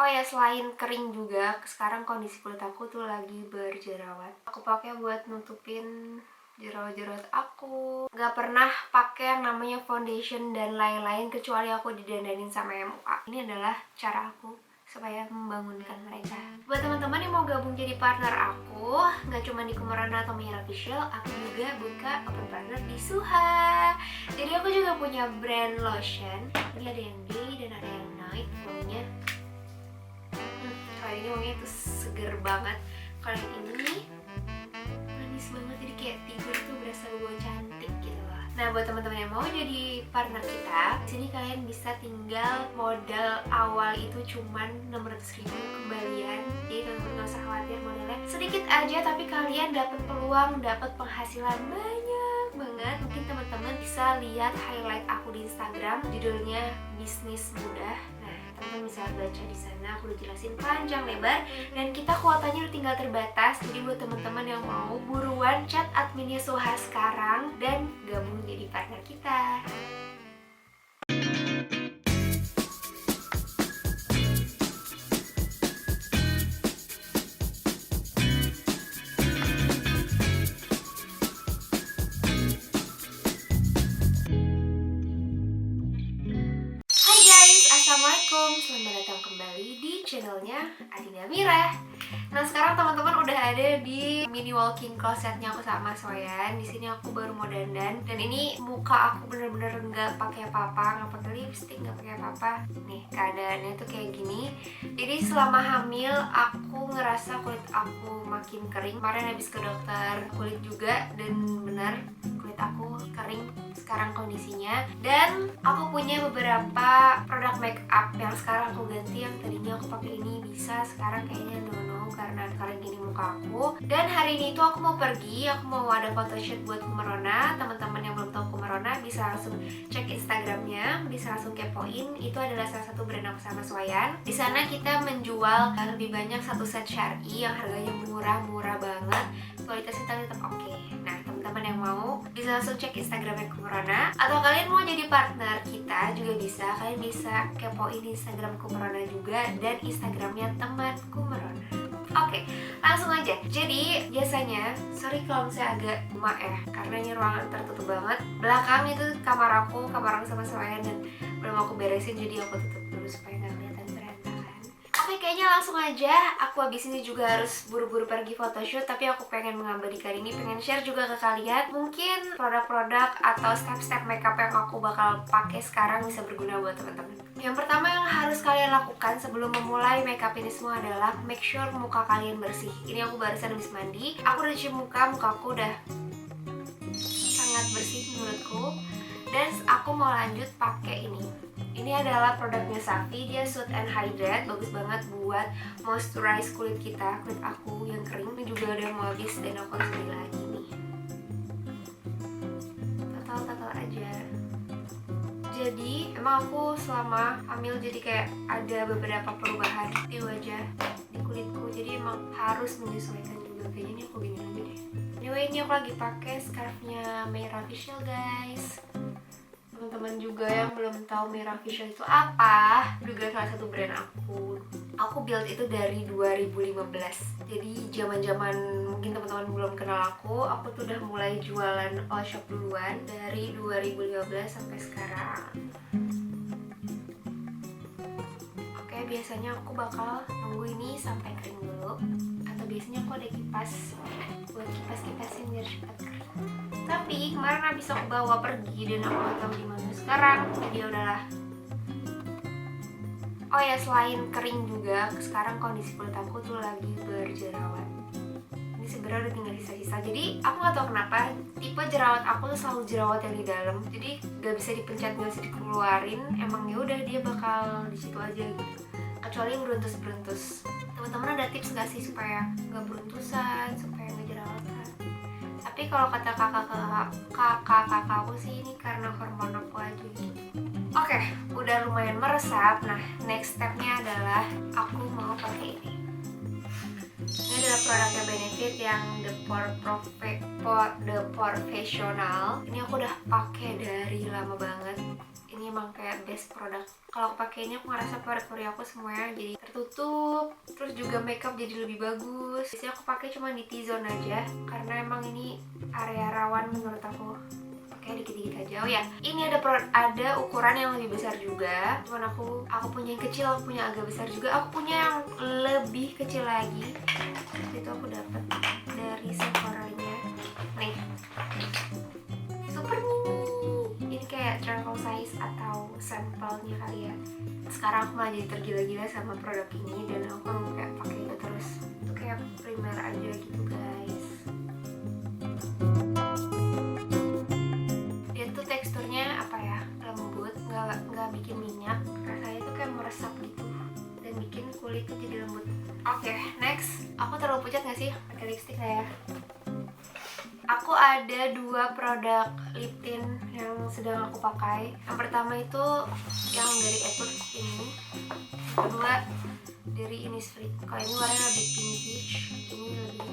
Oh ya, selain kering juga, sekarang kondisi kulit aku tuh lagi berjerawat. Aku pakai buat nutupin jerawat-jerawat aku. Gak pernah pakai yang namanya foundation dan lain-lain kecuali aku didandanin sama MUA. Ini adalah cara aku supaya membangunkan mereka. Buat teman-teman yang mau gabung jadi partner aku, nggak cuma di Kumarana atau Mira Official, aku juga buka open partner di Suha. Jadi aku juga punya brand lotion. Ini ada yang day dan ada yang night. Wanginya kalau ini wanginya tuh seger banget. Kalau yang ini manis banget, jadi kayak tidur tuh berasa gue cantik gitu loh. Nah, buat teman-teman yang mau jadi partner kita, sini kalian bisa tinggal modal awal itu cuman 600.000 kembalian. Jadi teman-teman gak usah khawatir, modalnya sedikit aja tapi kalian dapat peluang, dapat penghasilan banyak banget. Mungkin teman-teman bisa lihat highlight aku di Instagram, judulnya Bisnis Mudah. Nah, teman-teman bisa baca di sana, aku udah jelasin panjang lebar, dan kita kuotanya udah tinggal terbatas. Jadi buat teman-teman yang mau, buruan chat adminnya Suha sekarang dan gabung jadi partner kita. Hai guys, assalamualaikum, selamat datang kembali di channelnya Adinda Mira. Nah, sekarang teman-teman udah ada di mini walking closetnya aku sama Soyan. Di sini aku baru mau dandan, dan ini muka aku bener-bener nggak pakai apa-apa, nggak pakai lipstick, nggak pakai apa-apa. Nih keadaannya tuh kayak gini. Jadi selama hamil aku ngerasa kulit aku makin kering. Kemarin habis ke dokter kulit juga, dan bener kulit aku kering sekarang kondisinya. Dan aku punya beberapa produk make up yang sekarang aku ganti. Yang tadinya aku pakai ini bisa, sekarang kayaknya no karena sekarang gini muka aku. Dan hari ini tuh aku mau pergi, aku mau ada photoshoot buat Kumarana. Teman-teman yang belum tahu Kumarana bisa langsung cek Instagramnya, bisa langsung kepoin. Itu adalah salah satu brand aku sama Soyan. Di sana kita menjual lebih banyak satu set syari yang harganya murah banget, kualitasnya tetap oke. Nah, teman-teman yang mau bisa langsung cek Instagramnya Kumarana, atau kalian mau jadi partner kita juga bisa. Kalian bisa kepoin Instagram Kumarana juga dan Instagramnya teman Kumarana. Oke, langsung aja. Jadi biasanya, sorry kalau misalnya agak emak ya, karena ini ruangan tertutup banget. Belakang itu kamar aku sama Soyan, dan belum aku beresin, jadi aku tutup dulu supaya nggak kelihatan berantakan. Oke, kayaknya langsung aja. Aku habis ini juga harus buru-buru pergi photoshoot, tapi aku pengen mengabadikan ini, pengen share juga ke kalian. Mungkin produk-produk atau step-step makeup yang aku bakal pakai sekarang bisa berguna buat teman-teman. Yang pertama yang harus kalian lakukan sebelum memulai makeup ini semua adalah make sure muka kalian bersih. Ini aku barusan habis mandi, aku udah cuci muka aku udah sangat bersih menurutku. Dan aku mau lanjut pakai ini. Ini adalah produknya Safi, dia Soothe and Hydrate, bagus banget buat moisturize kulit kita, kulit aku yang kering. Ini juga udah mau habis dan aku harus beli lagi nih. Total aja. Jadi emang aku selama hamil jadi kayak ada beberapa perubahan di wajah, di kulitku. Jadi emang harus menyesuaikan juga. Kayaknya ini aku gini lagi deh. Anyway, ini aku lagi pakai scarfnya Mira Official guys. Teman-teman juga yang belum tahu Mira Official itu apa, juga salah satu brand aku. Aku build itu dari 2015. Jadi zaman-zaman mungkin teman-teman belum kenal aku tuh udah mulai jualan all shop duluan dari 2015 sampai sekarang. Oke, biasanya aku bakal nunggu ini sampai kering dulu, atau biasanya aku ada kipas buat kipas-kipasin biar cepat kering. Tapi kemarin habis aku bawa pergi dan aku gak tahu di mana sekarang, jadi ya udahlah. Oh ya, selain kering juga, sekarang kondisi kulit aku tuh lagi berjerawat. Ini sebenarnya udah tinggal sisa-sisa. Jadi aku nggak tahu kenapa tipe jerawat aku tuh selalu jerawat yang di dalam. Jadi nggak bisa dipencet, nggak bisa dikeluarin. Emang ya udah dia bakal di situ aja gitu. Kecuali beruntus-beruntus. Teman-teman ada tips nggak sih supaya nggak beruntusan, supaya nggak jerawatan? Tapi kalau kata kakak aku sih ini karena hormon aku aja gitu. Oke, udah lumayan meresap. Nah, next stepnya adalah aku mau pakai ini. Ini adalah produknya Benefit yang The Professional. Ini aku udah pakai dari lama banget. ini emang kayak best produk. Kalau aku pakainya aku ngerasa pori-pori aku semuanya jadi tertutup, terus juga makeup jadi lebih bagus. Biasanya aku pakai cuma di T-zone aja karena emang ini area rawan menurut aku. Pakai dikit-dikit aja. Oh ya, ini ada ukuran yang lebih besar juga. Cuman aku punya yang kecil, aku punya agak besar juga. Aku punya yang lebih kecil lagi. Itu aku dapat dari Sephora-nya. Nih. Super mini. Ini kayak travel size atau sampelnya kali ya. Sekarang aku malah jadi tergila-gila sama produk ini dan aku mau kayak pakai itu terus. Itu kayak primer aja gitu guys. Dia tuh teksturnya apa ya, lembut, nggak bikin minyak. Rasanya tuh kayak meresap gitu dan bikin kulit tuh jadi lembut. Oke, next. Aku terlalu pucat nggak sih pakai lipstick ya? Aku ada 2 produk lip tint yang sedang aku pakai. Yang pertama itu yang dari Etude ini. Yang kedua dari Innisfree. Kalau ini warnanya lebih pinkish, ini lebih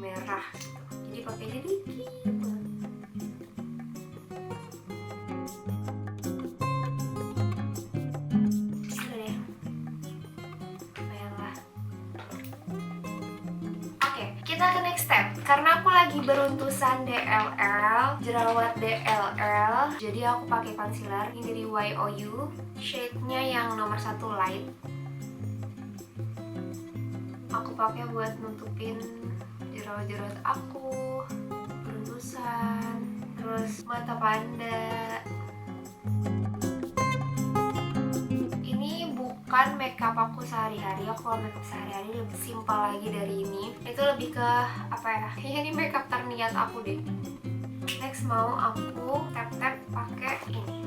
merah gitu. Jadi pakainya dikit banget. Udah deh. Bayanglah. Oke, kita ke next step. Karena aku lagi beruntusan DLL, jerawat DLL, jadi aku pakai concealer ini dari YOU, shade-nya yang nomor 1 light. Aku pakai buat nutupin jerawat-jerawat aku, beruntusan, terus mata panda. Ini bukan makeup aku sehari-hari. Aku kalau makeup sehari-hari lebih simpel lagi dari ini. Itu lebih ke apa ya? Ini makeup terniat aku deh. Next mau aku tap-tap pakai ini.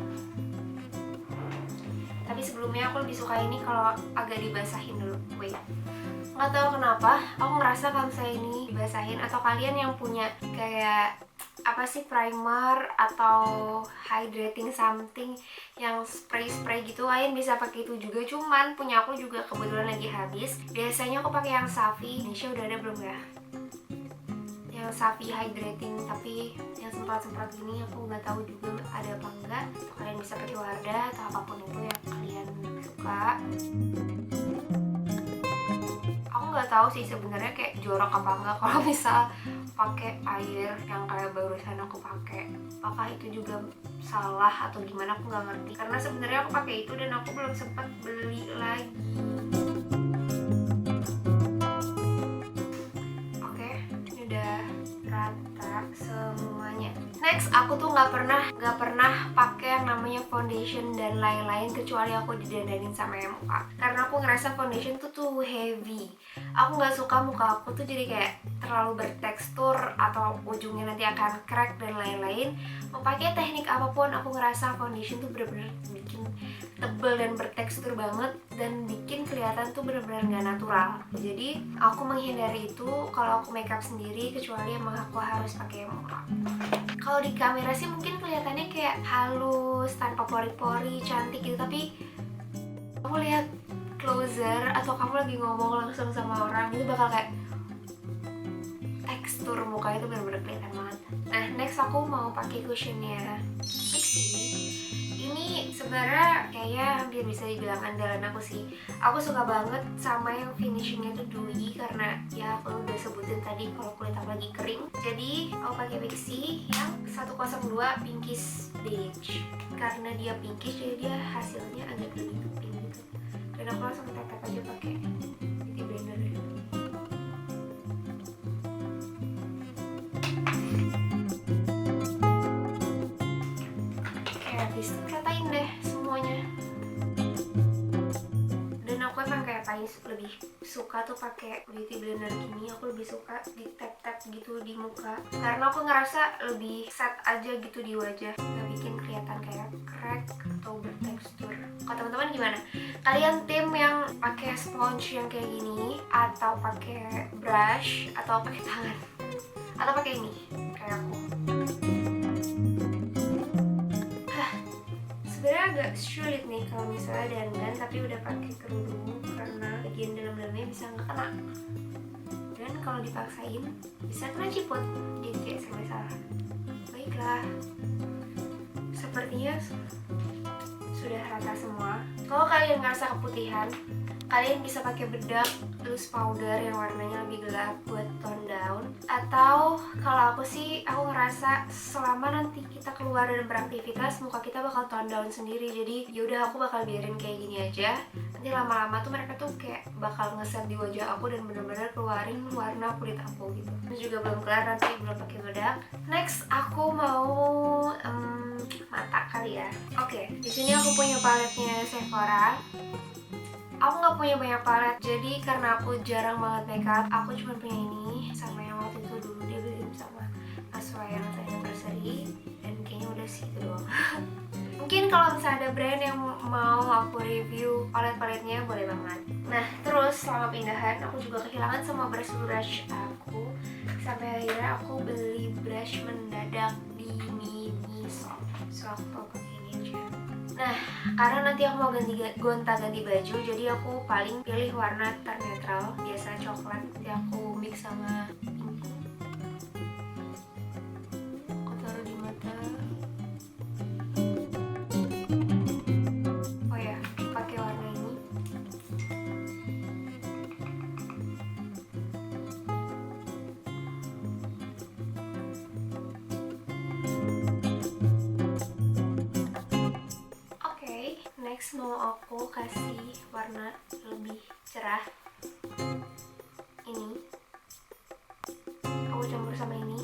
Tapi sebelumnya aku lebih suka ini kalau agak dibasahin dulu. Wait. Nggak tahu kenapa, aku ngerasa kalau misalnya ini dibasahin, atau kalian yang punya kayak apa sih, primer atau hydrating something yang spray gitu, kalian bisa pakai itu juga. Cuman punya aku juga kebetulan lagi habis. Biasanya aku pakai yang Safi. Indonesia udah ada belum ya? Yang Safi hydrating, tapi yang semprot-semprot gini aku nggak tahu juga ada apa enggak. Kalian bisa pakai Wardah atau apapun itu yang kalian suka. Aku nggak tahu sih sebenarnya kayak jorok apa enggak kalau misal pakai air yang kayak barusan aku pakai. Apakah itu juga salah atau gimana, aku nggak ngerti. Karena sebenarnya aku pakai itu dan aku belum sempat beli lagi. Oke, ini udah rata semuanya. Next, aku tuh nggak pernah pakai yang namanya foundation dan lain-lain kecuali aku didandanin sama muka. Karena aku ngerasa foundation tuh heavy. Aku nggak suka muka aku tuh jadi kayak terlalu bertekstur atau ujungnya nanti akan crack dan lain-lain. Mau pakai teknik apapun, aku ngerasa foundation tuh bener-bener bikin tebel dan bertekstur banget dan bikin kelihatan tuh bener-bener nggak natural. Jadi aku menghindari itu kalau aku makeup sendiri, kecuali emang aku harus pakai muka. Kalau di kamera sih mungkin kelihatannya kayak halus, tanpa pori-pori, cantik gitu, tapi kamu lihat closer atau kamu lagi ngomong langsung sama orang itu bakal kayak tekstur muka itu benar-benar kelihatan banget. Nah, next aku mau pakai cushionnya Pixi. Ini sebenarnya kayaknya hampir bisa dibilang andalan aku sih. Aku suka banget sama yang finishingnya tuh dewy, karena ya aku udah sebutin tadi kalau kulit aku lagi kering. Jadi aku pakai Pixi yang 102 pinkish beige. Karena dia pinkish jadi dia hasilnya agak lebih pink gitu. Dan aku langsung tap-tap aja pakai beauty blender. Habis ratain deh semuanya. Dan aku emang kayak paling lebih suka tuh pakai beauty blender gini. Aku lebih suka di tap-tap gitu di muka karena aku ngerasa lebih set aja gitu di wajah, nggak bikin kelihatan kayak crack atau bertekstur. Kalau teman-teman gimana? Kalian tim yang pakai sponge yang kayak gini, atau pakai brush, atau pakai tangan, atau pakai ini kayak aku? Sebenarnya agak sulit nih kalau misalnya dandan tapi udah pakai kerudung, karena bagian dalam-dalamnya bisa nggak kena, dan kalau dipaksain bisa kena ciput, jadi kayak serba salah. Baiklah, sepertinya sudah rata semua. Kalau kalian ngerasa keputihan, kalian bisa pakai bedak loose powder yang warnanya lebih gelap buat tone down. Atau kalau aku sih, aku ngerasa selama nanti kita keluar dan beraktivitas, muka kita bakal tone down sendiri. Jadi yaudah, aku bakal biarin kayak gini aja. Nanti lama-lama tuh mereka tuh kayak bakal ngeset di wajah aku dan bener-bener keluarin warna kulit aku gitu. Ini juga belum kelar, nanti belum pakai bedak. Next aku mau mata kali ya. Oke, di sini aku punya paletnya Sephora. Aku nggak punya banyak palet, jadi karena aku jarang banget makeup, aku cuma punya ini sama yang waktu itu dulu dibeliin sama Mas Wayan atau anniversary, dan kayaknya udah sih itu doang. Mungkin kalau misalnya ada brand yang mau aku review palet-paletnya, boleh banget. Nah, terus selama pindahan aku juga kehilangan semua brush aku, sampai akhirnya aku beli brush mendadak di Miniso. So aku pakai ini aja. Nah, karena nanti aku mau gonta-ganti baju, jadi aku paling pilih warna ternetral, biasa coklat. Nanti aku mix sama ini. Aku taruh di mata. Oh ya, pakai warna ini. Next mau aku kasih warna lebih cerah. Ini aku campur sama ini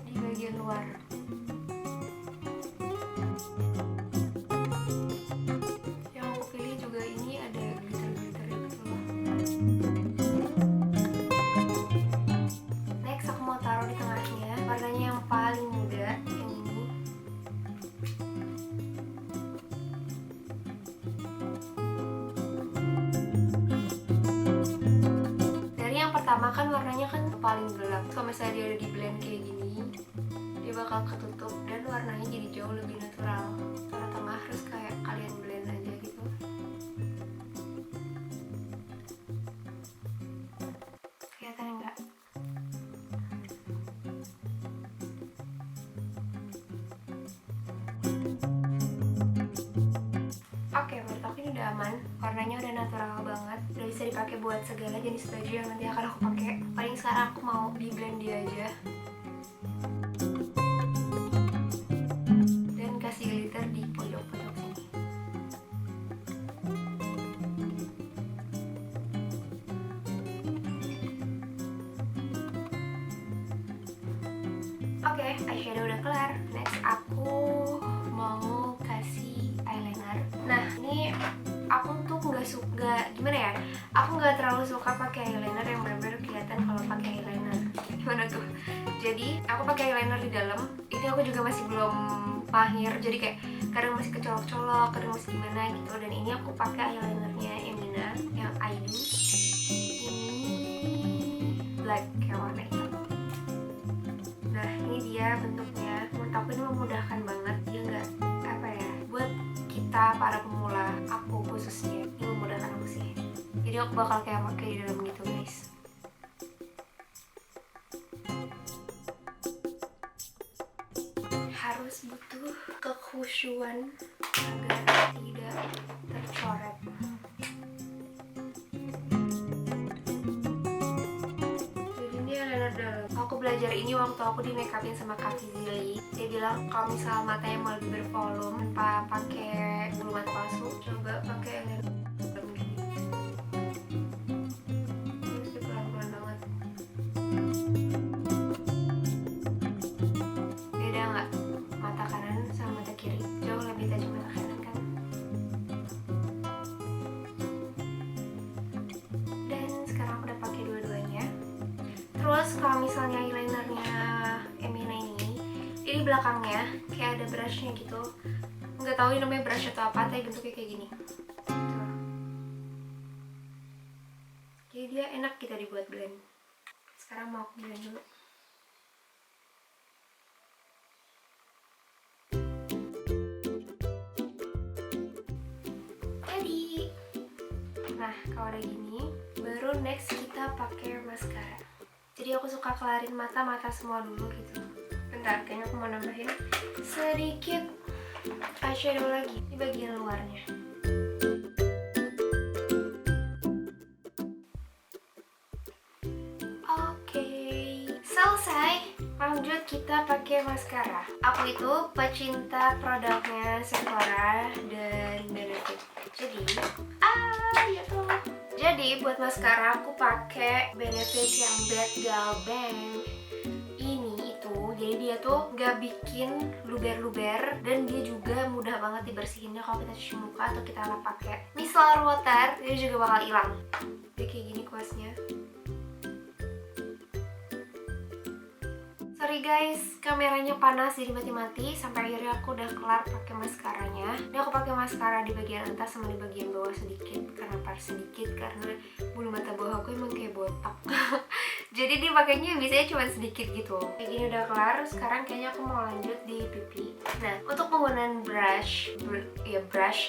di bagian luar. Yang aku pilih juga ini ada glitter-glitter gitu loh. Next aku mau taruh di tengahnya warnanya yang paling muda, yang ini. Pertama kan warnanya kan paling gelap. Kalau misalnya dia udah di blend kayak gini, dia bakal ketutup dan warnanya jadi jauh lebih natural. Tengah-tengah terus kayak kalian blend aja gitu. Kelihatan enggak? Oke, menurut aku ini udah aman. Warnanya udah natural banget. Udah bisa dipakai buat segala jenis baju yang nanti akan aku pakai. Paling sekarang aku mau di blend dia aja. Dan kasih glitter di pojok-pojok sini. Oke, eyeshadow udah kelar. Next aku mau kasih eyeliner. Nah, ini aku tuh nggak suka, gimana ya? Aku nggak terlalu suka pakai eyeliner yang benar-benar kelihatan kalau pakai eyeliner. Gimana tuh? Jadi aku pakai eyeliner di dalam. Ini aku juga masih belum mahir. Jadi kayak kadang masih kecolok-colok, kadang masih gimana gitu. Dan ini aku pakai eyelinernya Emina yang I Do. Ini black kayak warna hitam. Nah, ini dia bentuknya. Menurut aku ini memudahkan banget. Dia nggak apa ya? Buat kita para pemula, aku khususnya, ini memudahkan aku sih. Jadi aku bakal kayak pakai di dalam gitu guys. Harus butuh kekhusyuan agar tidak tercoret. Jadi ini eyeliner dalam. Aku belajar ini waktu aku di make upin sama Kak Fizili. Dia bilang kalau misal matanya mau lebih bervolume tanpa pakai bulu mata palsu, coba pakai eyeliner dalam gini. Ini pelan-pelan banget. Beda nggak? Mata kanan sama mata kiri jauh lebih tajam mata kanan kan? Dan sekarang aku udah pakai dua-duanya. Terus kalau misalnya eyelinernya Emina ini, di belakangnya kayak ada brushnya gitu. Nggak tahu ini namanya brush atau apa, tapi bentuknya kayak gini. Tuh. Jadi dia enak kita dibuat blend. Sekarang mau aku blend dulu. Jadi, nah kalau udah gini, baru next kita pakai mascara. Jadi aku suka kelarin mata semua dulu gitu. Dan Bentar, kayaknya aku mau nambahin sedikit eyeshadow lagi di bagian luarnya. Oke, selesai. Lanjut kita pakai maskara. Aku itu pecinta produknya Sephora dan Benefit. Jadi buat maskara aku pakai Benefit yang Bad Gal Bang. Ini itu, jadi dia tuh nggak bikin luber-luber dan dia juga mudah banget dibersihinnya kalau kita cuci muka atau kita lap pakai micellar water, dia juga bakal hilang. Jadi kayak gini kuasnya. Sorry guys, kameranya panas jadi mati-mati sampai akhirnya aku udah kelar pakai maskaranya. Ini aku pakai maskara di bagian atas sama di bagian bawah sedikit. Kenapa sedikit? Karena bulu mata bawah aku emang kayak botak. Jadi dipakainya biasanya cuma sedikit gitu. Kayak gini udah kelar. Sekarang kayaknya aku mau lanjut di pipi. Nah, untuk penggunaan brush,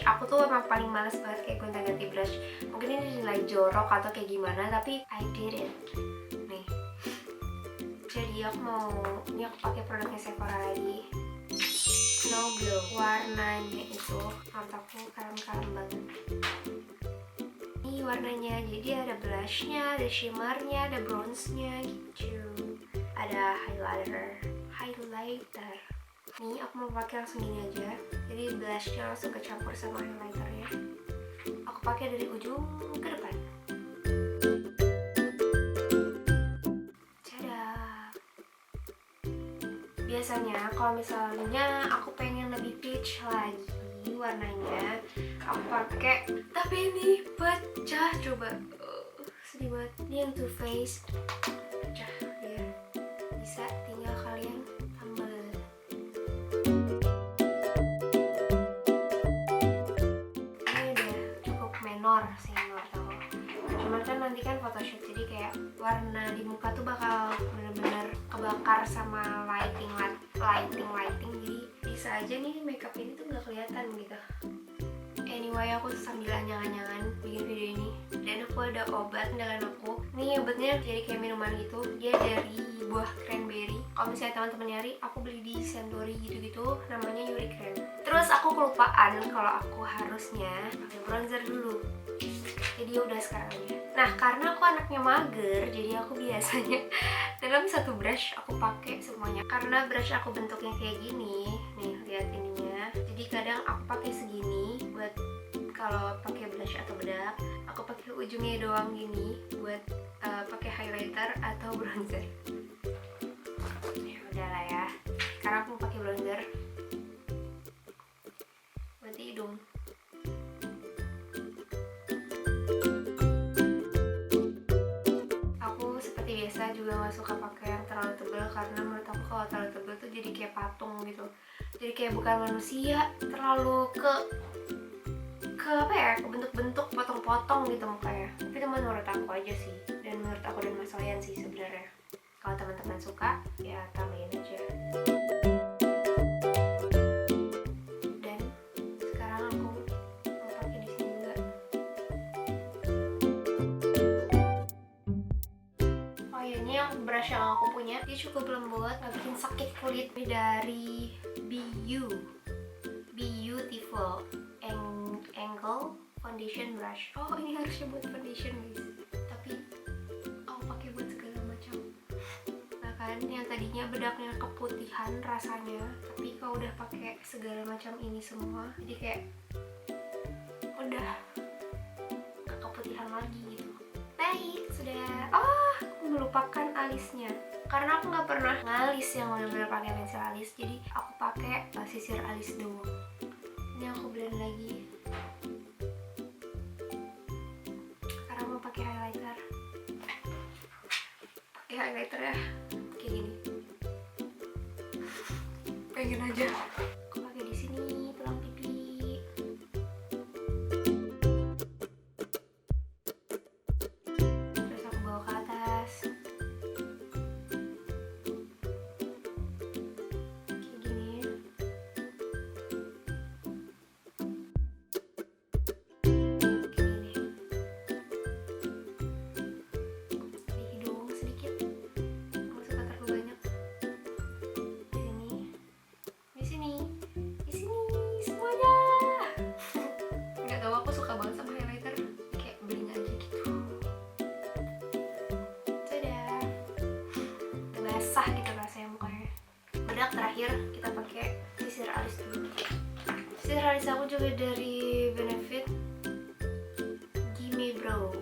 aku tuh emang paling males banget kayak gonta-ganti brush. Mungkin ini nilai jorok atau kayak gimana, tapi I did it. Jadi ini aku pakai produknya Sephora lagi, Snow Glow. Warnanya itu menurut aku kalem-kalem banget. Ini warnanya, jadi ada blushnya, ada shimmernya, ada bronze-nya gitu. Ada highlighter. Nih aku mau pakai langsung gini aja. Jadi blushnya langsung kecampur sama highlighternya. Aku pakai dari ujung ke depan. Biasanya kalau misalnya aku pengen lebih peach lagi warnanya, aku pakai, tapi ini pecah. Coba sedih banget. Ini yang Too Faced pecah dia. Bisa tinggal kalian tambal. Ini udah cukup menor sih menurut aku. Cuma kan nanti kan photoshoot, jadi kayak warna di muka tuh bakal bener-bener kebakar sama lighting, jadi bisa aja nih makeup ini tuh nggak kelihatan gitu. Anyway, aku sambil anyangan-anyangan bikin video ini, dan aku ada obat andalan aku. Nih obatnya jadi kayak minuman gitu, dia dari buah cranberry. Kalau misalnya teman-teman nyari, aku beli di Suntory gitu-gitu, namanya Uricran. Terus aku kelupaan kalau aku harusnya pakai bronzer dulu. Jadi udah sekarang aja. Nah, karena aku anaknya mager, jadi aku biasanya dalam satu brush aku pakai semuanya. Karena brush aku bentuknya kayak gini, nih lihat ininya. Jadi kadang aku pakai segini buat kalau pakai blush atau bedak. Aku pakai ujungnya doang gini buat pakai highlighter atau bronzer. Ya udahlah ya. Sekarang aku mau pakai bronzer buat di hidung. Biasa juga gak suka pakai yang terlalu tebal, karena menurut aku kalau terlalu tebal tuh jadi kayak patung gitu, jadi kayak bukan manusia, terlalu ke apa ya, ke bentuk-bentuk potong-potong gitu mukanya. Tapi itu menurut aku aja sih, dan menurut aku dan Mas Wayan sih sebenarnya. Kalau teman-teman suka ya tambahin aja. Dan sekarang aku mau pakai di sini juga. Ini yang brush yang aku punya, dia cukup lembut, gak bikin sakit kulit. Ini dari Beautiful Angle Foundation Brush. Oh, ini harusnya buat foundation guys, tapi aku pakai buat segala macam. Nah kan, yang tadinya bedaknya keputihan rasanya, tapi kalau udah pakai segala macam ini semua, jadi kayak udah gak keputihan lagi gitu. Baik, sudah. Aku melupakan alisnya, karena aku nggak pernah ngalis yang benar-benar pakai pensil alis, jadi aku pakai sisir alis doang. Ini aku blend lagi. Sekarang mau pakai highlighter. Pakai highlighter ya, kayak gini. Pengen aja. Aku pakai di sini tulang pipi. basah gitu rasanya mukanya. Bedak terakhir kita pakai sisir alis dulu. Sisir alis aku juga dari Benefit Gimme Brow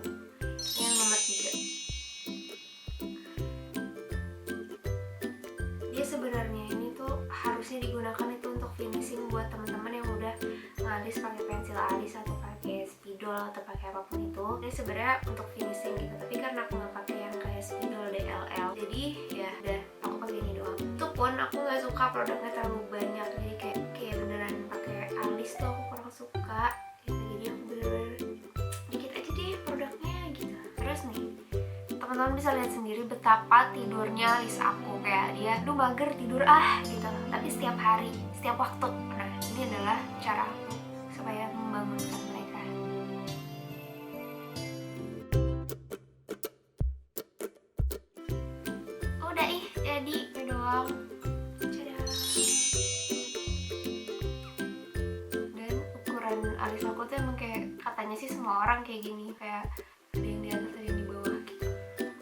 yang nomor 3. Dia sebenarnya ini tuh harusnya digunakan itu untuk finishing buat teman-teman yang udah ngalis pakai pensil alis atau pakai spidol atau pakai apapun itu. Ini sebenarnya untuk finishing gitu, tapi karena aku nggak pakai yang kayak spidol DLL, jadi ya udah aku pakai ini doang. Itu pun aku nggak suka produknya terlalu banyak, jadi kayak beneran pakai alis tuh aku kurang suka gitu. Jadi aku bener-bener dikit aja deh produknya gitu. Terus nih teman-teman bisa lihat sendiri betapa tidurnya alis aku, kayak dia duh mager tidur gitu, tapi setiap hari, setiap waktu. Nah ini adalah cara aku supaya membangunkan mereka. Udah jadi ini doang. Dadah. Dan ukuran alis aku tuh emang kayak katanya sih semua orang kayak gini, kayak ada yang di atas ada yang di bawah gitu.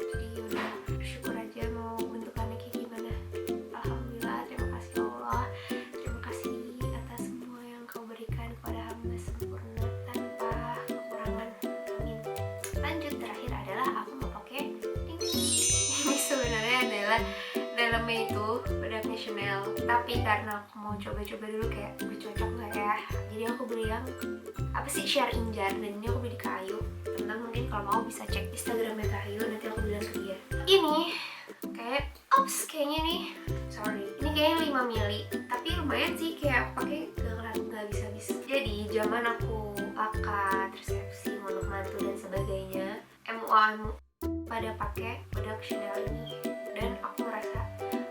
Jadi udah bersyukur aja mau bentukannya kayak gimana. Alhamdulillah, terima kasih Allah, terima kasih atas semua yang kau berikan kepada hamba sempurna tanpa kekurangan. Amin. Lanjut, terakhir adalah aku mau pakai ini sebenarnya adalah dalamnya itu bedaknya Chanel, tapi karena aku mau coba-coba dulu kayak gue cocok nggak ya, jadi aku beli yang apa sih, Share Injar, dan ini aku beli di Kayu. Teman-teman mungkin kalau mau bisa cek Instagramnya Kayu, nanti aku bilang ke dia. Ini kayak kayaknya nih, sorry, ini kayaknya 5 mili, tapi lumayan sih, kayak aku pakai gak habis-habis. Jadi zaman aku akad, resepsi, mondok mantu dan sebagainya, MUA pada pakai bedak Chanel ini, dan aku merasa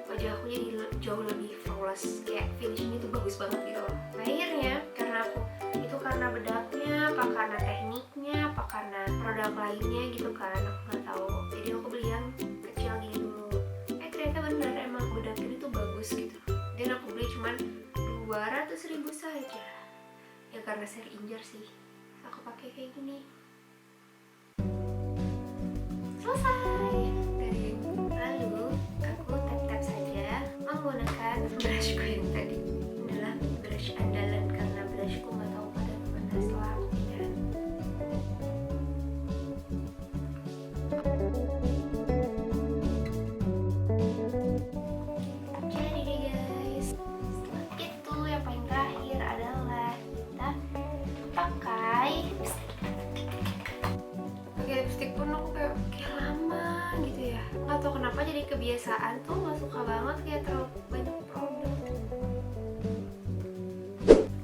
wajah aku jadi jauh lebih flawless, kayak finishnya tuh bagus banget gitu loh. Akhirnya karena aku itu karena bedaknya, apa karena tekniknya, apa karena produk lainnya gitu kan, aku nggak tahu. Jadi aku beli yang kecil gini dulu. Ternyata bener emang bedak ini tuh bagus gitu. Dan aku beli cuman 200.000 saja. Ya karena Share Injar sih, aku pakai kayak gini. Selesai. Lalu aku tap-tap saja menggunakan brushku yang tadi. Ini adalah brush andalan karena brushku nggak tahu pada mana setelah aku pindah. Jadi deh guys, setelah itu yang paling terakhir adalah kita pakai lipstick pun aku kayak lama gitu ya, nggak tahu kenapa jadi kebiasaan tuh nggak suka banget kayak terlalu banyak produk.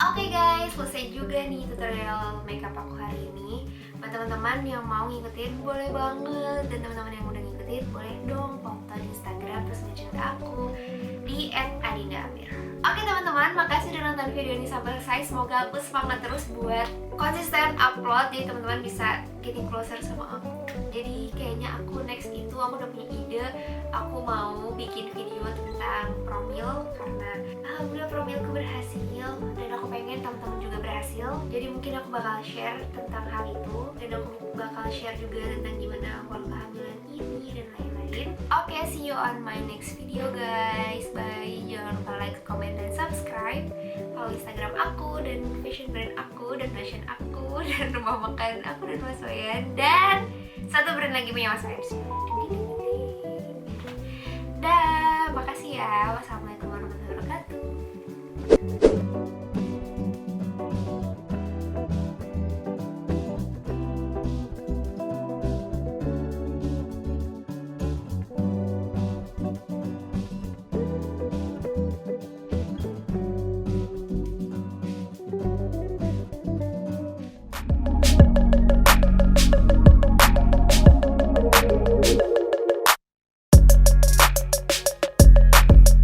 Oke guys, selesai juga nih tutorial makeup aku hari ini. Buat teman-teman yang mau ngikutin boleh banget, dan teman-teman yang udah ngikutin boleh dong foto di Instagram terus mention ke aku di @adindaamir. Oke teman-teman, makasih udah nonton video ini sampai selesai. Semoga aku semangat terus buat konsisten upload, jadi teman-teman bisa getting closer sama aku. Jadi kayaknya aku next itu aku udah punya ide, aku mau bikin video tentang promil karena alhamdulillah promilku berhasil dan aku pengen teman-teman juga berhasil. Jadi mungkin aku bakal share tentang hal itu, dan aku bakal share juga tentang gimana awal kehamilan ini dan lain-lain. Oke, see you on my next video guys. Bye. Jangan lupa like, comment, dan subscribe. Follow Instagram aku dan fashion brand aku dan fashion aku dan rumah makan aku dan Mas Wayan, dan satu brand lagi punya Mas Wayan. Dah, makasih ya. Wassalamualaikum warahmatullahi wabarakatuh.